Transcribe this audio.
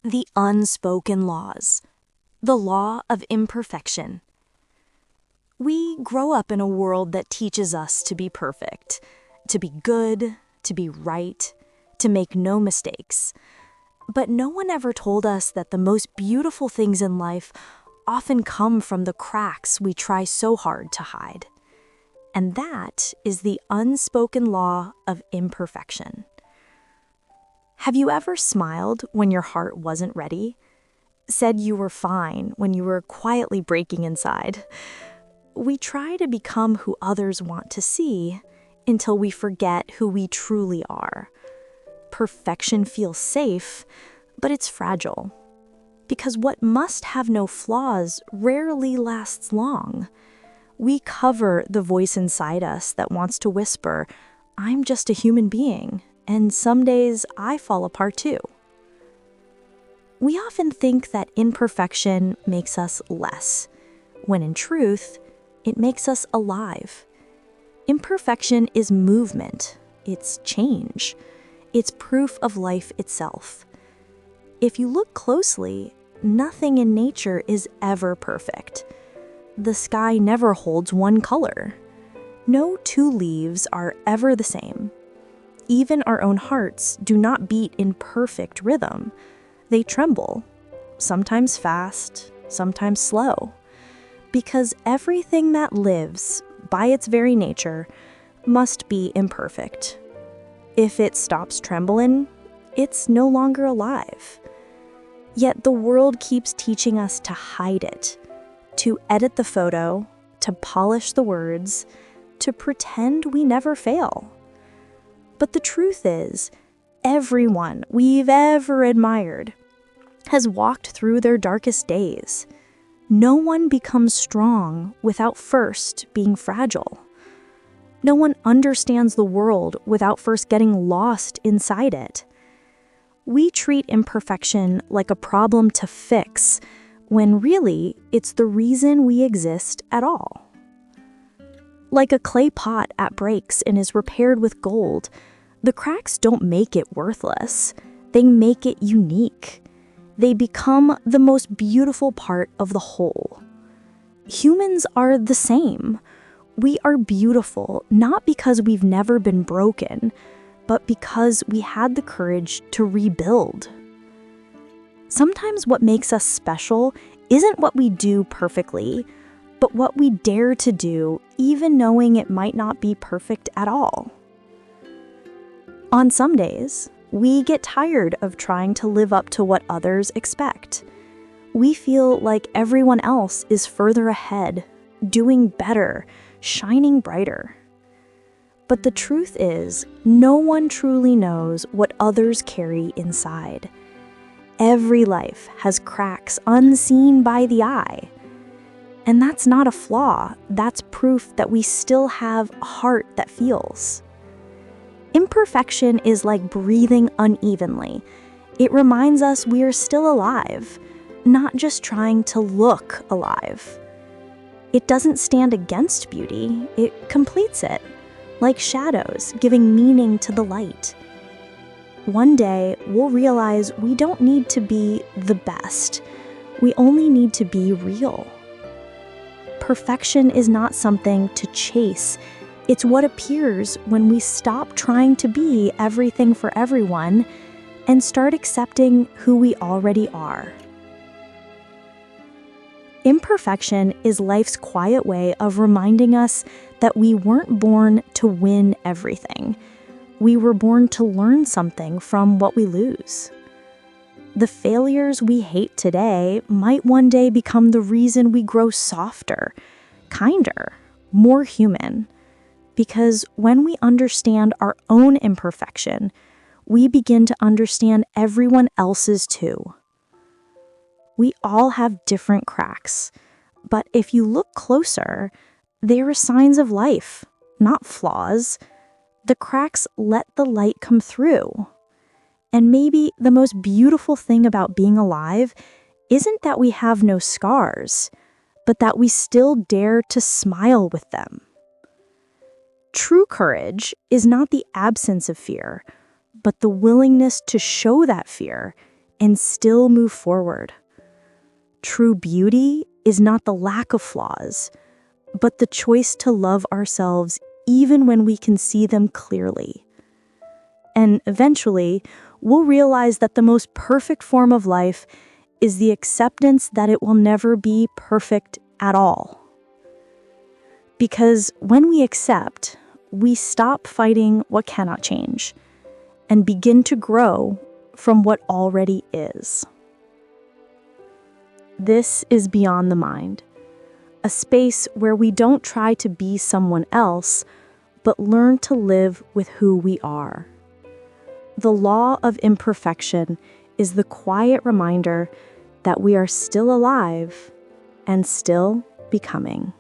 The unspoken laws. The law of imperfection. We grow up in a world that teaches us to be perfect, to be good, to be right, to make no mistakes. But no one ever told us that the most beautiful things in life often come from the cracks we try so hard to hide. And that is the unspoken law of imperfection. Have you ever smiled when your heart wasn't ready? Said you were fine when you were quietly breaking inside? We try to become who others want to see until we forget who we truly are. Perfection feels safe, but it's fragile. Because what must have no flaws rarely lasts long. We cover the voice inside us that wants to whisper, "I'm just a human being, and some days I fall apart too." We often think that imperfection makes us less, when in truth, it makes us alive. Imperfection is movement, it's change, it's proof of life itself. If you look closely, nothing in nature is ever perfect. The sky never holds one color. No two leaves are ever the same. Even our own hearts do not beat in perfect rhythm. They tremble, sometimes fast, sometimes slow, because everything that lives, by its very nature, must be imperfect. If it stops trembling, it's no longer alive. Yet the world keeps teaching us to hide it, to edit the photo, to polish the words, to pretend we never fail. But the truth is, everyone we've ever admired has walked through their darkest days. No one becomes strong without first being fragile. No one understands the world without first getting lost inside it. We treat imperfection like a problem to fix, when really it's the reason we exist at all. Like a clay pot at breaks and is repaired with gold, the cracks don't make it worthless, they make it unique. They become the most beautiful part of the whole. Humans are the same. We are beautiful not because we've never been broken, but because we had the courage to rebuild. Sometimes what makes us special isn't what we do perfectly, but what we dare to do, even knowing it might not be perfect at all. On some days, we get tired of trying to live up to what others expect. We feel like everyone else is further ahead, doing better, shining brighter. But the truth is, no one truly knows what others carry inside. Every life has cracks unseen by the eye. And that's not a flaw, that's proof that we still have a heart that feels. Imperfection is like breathing unevenly. It reminds us we are still alive, not just trying to look alive. It doesn't stand against beauty, it completes it, like shadows giving meaning to the light. One day, we'll realize we don't need to be the best. We only need to be real. Perfection is not something to chase. It's what appears when we stop trying to be everything for everyone and start accepting who we already are. Imperfection is life's quiet way of reminding us that we weren't born to win everything. We were born to learn something from what we lose. The failures we hate today might one day become the reason we grow softer, kinder, more human. Because when we understand our own imperfection, we begin to understand everyone else's too. We all have different cracks, but if you look closer, they are signs of life, not flaws. The cracks let the light come through. And maybe the most beautiful thing about being alive isn't that we have no scars, but that we still dare to smile with them. True courage is not the absence of fear, but the willingness to show that fear and still move forward. True beauty is not the lack of flaws, but the choice to love ourselves even when we can see them clearly. And eventually, we'll realize that the most perfect form of life is the acceptance that it will never be perfect at all. Because when we accept, we stop fighting what cannot change and begin to grow from what already is. This is Beyond the Mind, a space where we don't try to be someone else, but learn to live with who we are. The law of imperfection is the quiet reminder that we are still alive and still becoming.